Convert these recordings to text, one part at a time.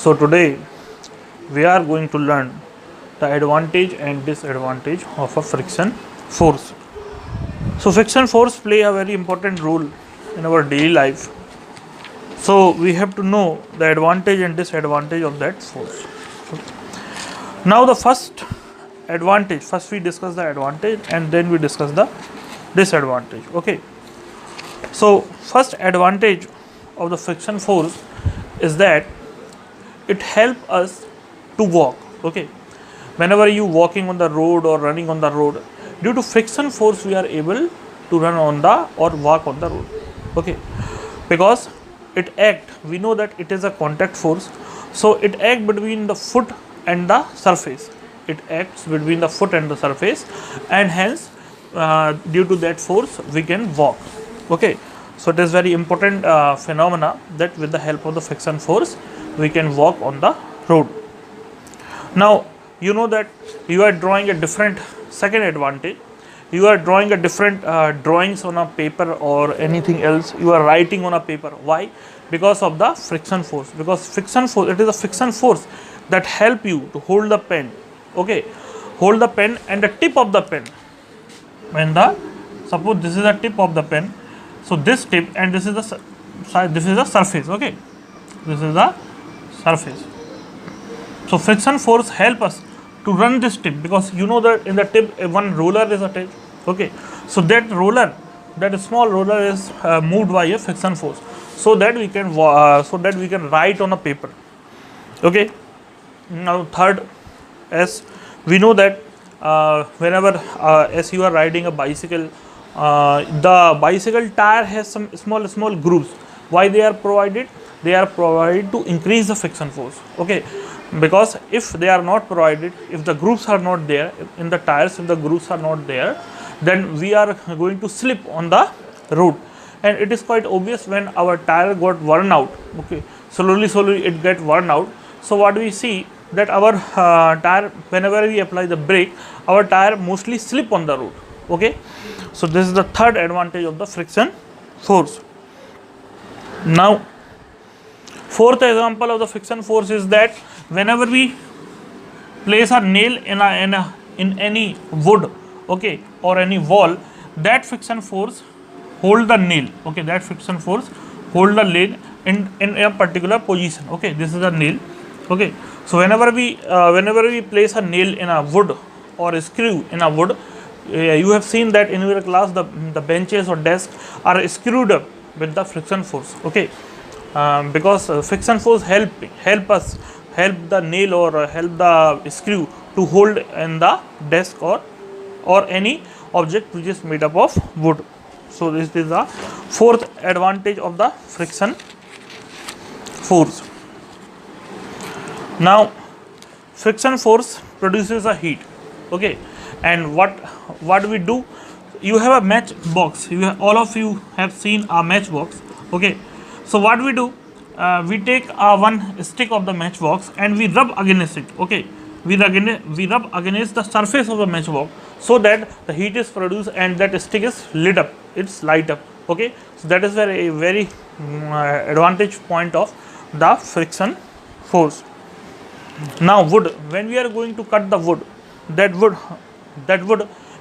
So today we are going to learn the advantage and disadvantage of a friction force. So friction force play a very important role in our daily life. So we have to know the advantage and disadvantage of that force. Now the first advantage, first we discuss the advantage and then we discuss the disadvantage. Okay. So first advantage of the friction force is that it helps us to walk. Okay. Whenever you walking on the road or running on the road, due to friction force we are able to run on the or walk on the road. Okay. Because it act, we know that it is a contact force, so it act between the foot and the surface. It acts between the foot and the surface, and hence due to that force we can walk. Okay, so it is very important phenomena that with the help of the friction force we can walk on the road. Now you know that you are drawing a different second advantage. You are drawing a different drawings on a paper or anything else. You are writing on a paper. Why? Because of the friction force. Because friction force, it is a friction force that help you to hold the pen. Okay, hold the pen and the tip of the pen. When the suppose this is the tip of the pen, so this tip and this is the surface. Okay, this is the surface. So friction force help us to run this tip, because you know that in the tip one roller is attached. Okay, so that roller, that small roller is moved by a friction force, so that we can write on a paper. Okay, now third, as we know that whenever as you are riding a bicycle, the bicycle tire has some small grooves. Why they are provided? They are provided to increase the friction force. Okay, because if they are not provided, if the grooves are not there in the tires, if the grooves are not there, then we are going to slip on the road, and it is quite obvious when our tire got worn out. Okay, slowly it get worn out. So what we see that our tire, whenever we apply the brake, our tire mostly slip on the road. Okay, so this is the third advantage of the friction force. Now fourth example of the friction force is that whenever we place a nail in any wood, okay, or any wall, that friction force hold the nail. Okay, that friction force hold the nail in a particular position. Okay, this is a nail. Okay, so whenever we place a nail in a wood or a screw in a wood, you have seen that in your class the benches or desks are screwed up with the friction force. Okay, because friction force help the nail or help the screw to hold in the desk or any object which is made up of wood. So this is the fourth advantage of the friction force. Now friction force produces a heat. Okay, and what we do, you have a match box. All of you have seen a match box. Okay, so what we do, we take one stick of the matchbox and we rub against it. Okay, we rub against the surface of the matchbox, so that the heat is produced and that stick is lit up, it's light up. Okay, so that is very advantage point of the friction force. Now wood, when we are going to cut the wood, that wood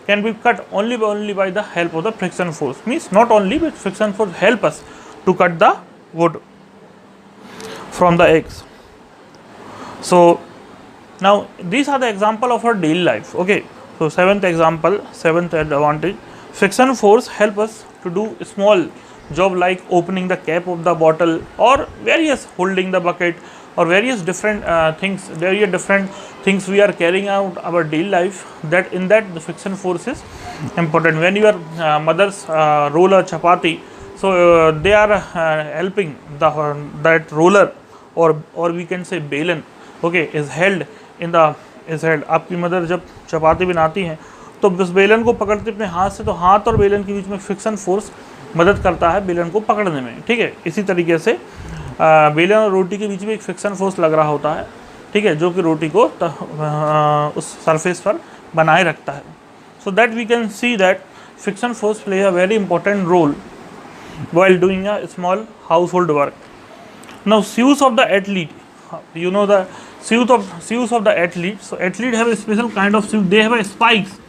can be cut only by the help of the friction force. Means not only, but friction force help us to cut the wood from the eggs. So now these are the example of our daily life. Okay, so seventh advantage, friction force help us to do a small job like opening the cap of the bottle or various holding the bucket or various different things we are carrying out our daily life, that in that the friction force is important. When your mothers roll a chapati, so they are helping that roller or we can say बेलन. Okay, is held. आपकी mother जब चपाती बनाती हैं तो उस बेलन को पकड़ते अपने हाथ से, तो हाथ और बेलन के बीच में फ्रिक्शन फोर्स मदद करता है बेलन को पकड़ने में. ठीक है, इसी तरीके से बेलन और रोटी के बीच में एक फ्रिक्शन फोर्स लग रहा होता है. ठीक है, जो कि रोटी को उस सरफेस पर बनाए रखता है. So that we can see that friction force play a very important role while doing a small household work. Now shoes of the athlete, you know the shoes of the athlete. So athlete have a special kind of shoes. They have a spikes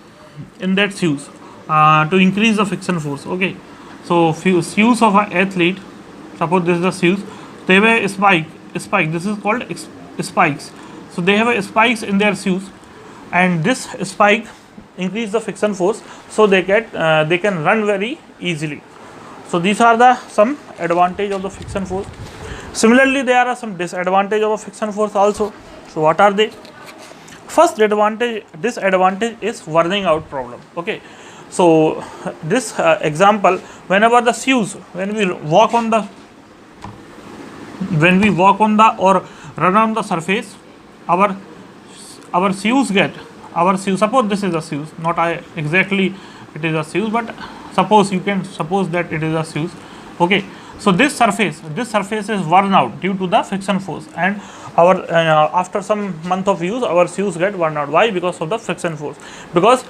in that shoes to increase the friction force. Okay, so shoes of an athlete, suppose this is the shoes, they have a spike, this is called spikes. So they have a spikes in their shoes, and this spike increase the friction force, so they can run very easily. So these are the some advantage of the friction force. Similarly, there are some disadvantage of a friction force also. So what are they? First disadvantage is wearing out problem. Okay, so this example, whenever the shoes, when we walk on the or run on the surface, our shoes get, suppose this is a shoes, not exactly it is a shoes, but suppose, you can suppose that it is a shoes. Okay, so this surface is worn out due to the friction force, and our after some month of use our shoes get worn out. Why? Because of the friction force. Because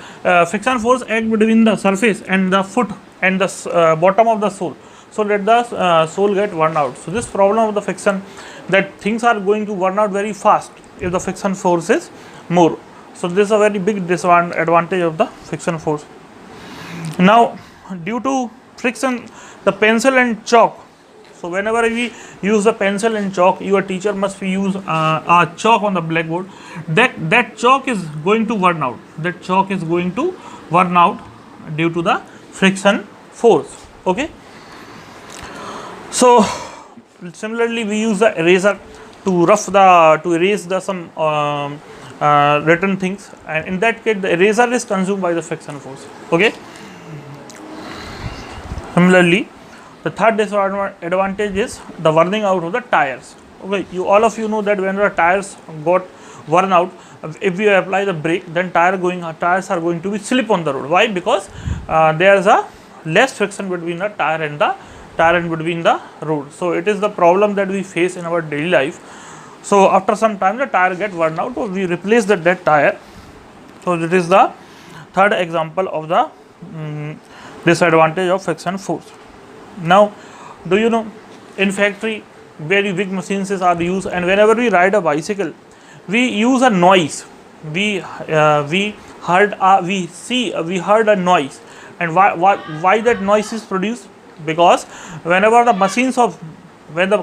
friction force act between the surface and the foot and the bottom of the sole, so that the sole get worn out. So this problem of the friction, that things are going to worn out very fast if the friction force is more. So this is a very big disadvantage of the friction force. Now, due to friction, the pencil and chalk. So whenever we use the pencil and chalk, your teacher must be use a chalk on the blackboard. That chalk is going to worn out. That chalk is going to worn out due to the friction force. Okay. So similarly, we use the eraser to erase the some written things, and in that case, the eraser is consumed by the friction force. Okay. Similarly, the third disadvantage is the wearing out of the tires. Okay, all of you know that when the tires got worn out, if we apply the brake, then tires are going to be slip on the road. Why? Because there is a less friction between the tire and between the road. So it is the problem that we face in our daily life. So after some time, the tire get worn out, so we replace the dead tire. So that is the third example of the disadvantage of friction force. Now, do you know, in factory very big machines are used, and whenever we ride a bicycle, we use a noise. We heard a noise, and why that noise is produced? Because whenever the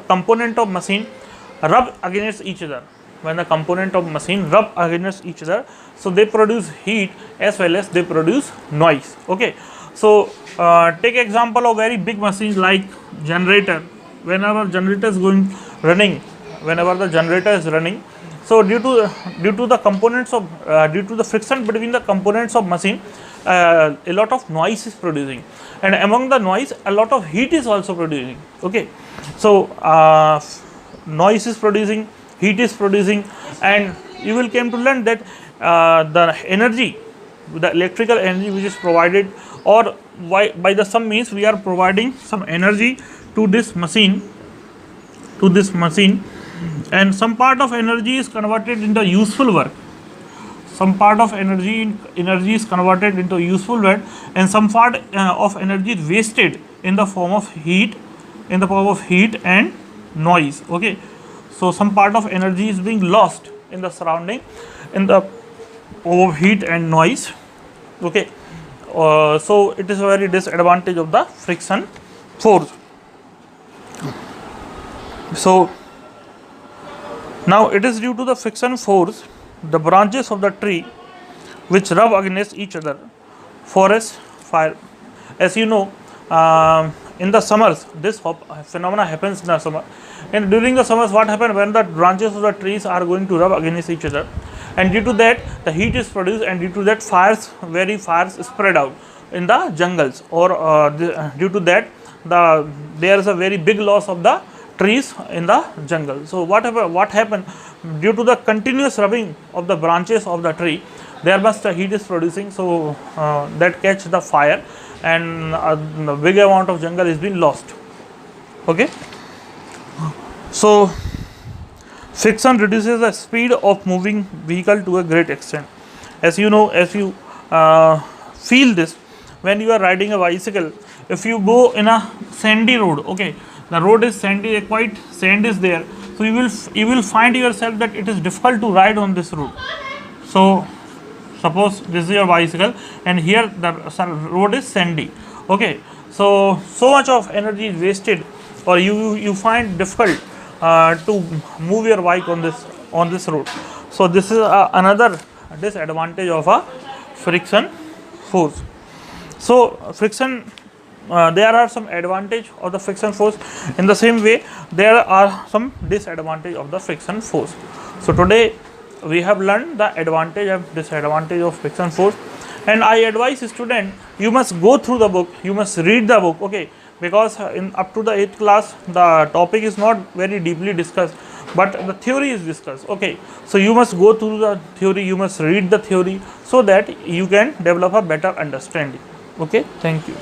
component of machine rub against each other, so they produce heat as well as they produce noise. Okay, so take example of very big machines like generator. Whenever the generator is running, so due to the friction between the components of machine, a lot of noise is producing, and among the noise, a lot of heat is also producing. Okay, so noise is producing, heat is producing, and you will come to learn that the electrical energy which is provided, or by the some means we are providing some energy to this machine, and some part of energy is converted into useful work. Some part of energy is converted into useful work, and some part of energy is wasted in the form of heat and noise. Okay, so some part of energy is being lost in the surrounding in the form of heat and noise. Okay, so it is a very disadvantage of the friction force. So now it is due to the friction force, the branches of the tree which rub against each other, forest fire. As you know, in the summers, this phenomena happens in the summer. And during the summers, what happens when the branches of the trees are going to rub against each other, and due to that the heat is produced, and due to that fires spread out in the jungles, or due to that there is a very big loss of the trees in the jungle. So what happened due to the continuous rubbing of the branches of the tree, there must the heat is producing, so that catch the fire, and a big amount of jungle is being lost. Okay, so friction reduces the speed of moving vehicle to a great extent. As you know, as you feel this when you are riding a bicycle, if you go in a sandy road, okay, the road is sandy, quite sand is there, So you will find yourself that it is difficult to ride on this road. So suppose this is your bicycle and here the road is sandy. Okay, so much of energy is wasted, or you find difficult to move your bike on this road. So this is another disadvantage of a friction force. So friction, there are some advantage of the friction force. In the same way, there are some disadvantage of the friction force. So today we have learned the advantage and disadvantage of friction force, and I advise student, you must go through the book, you must read the book. Okay, because in up to the 8th class the topic is not very deeply discussed, but the theory is discussed. Okay, so you must go through the theory, you must read the theory, so that you can develop a better understanding. Okay, thank you.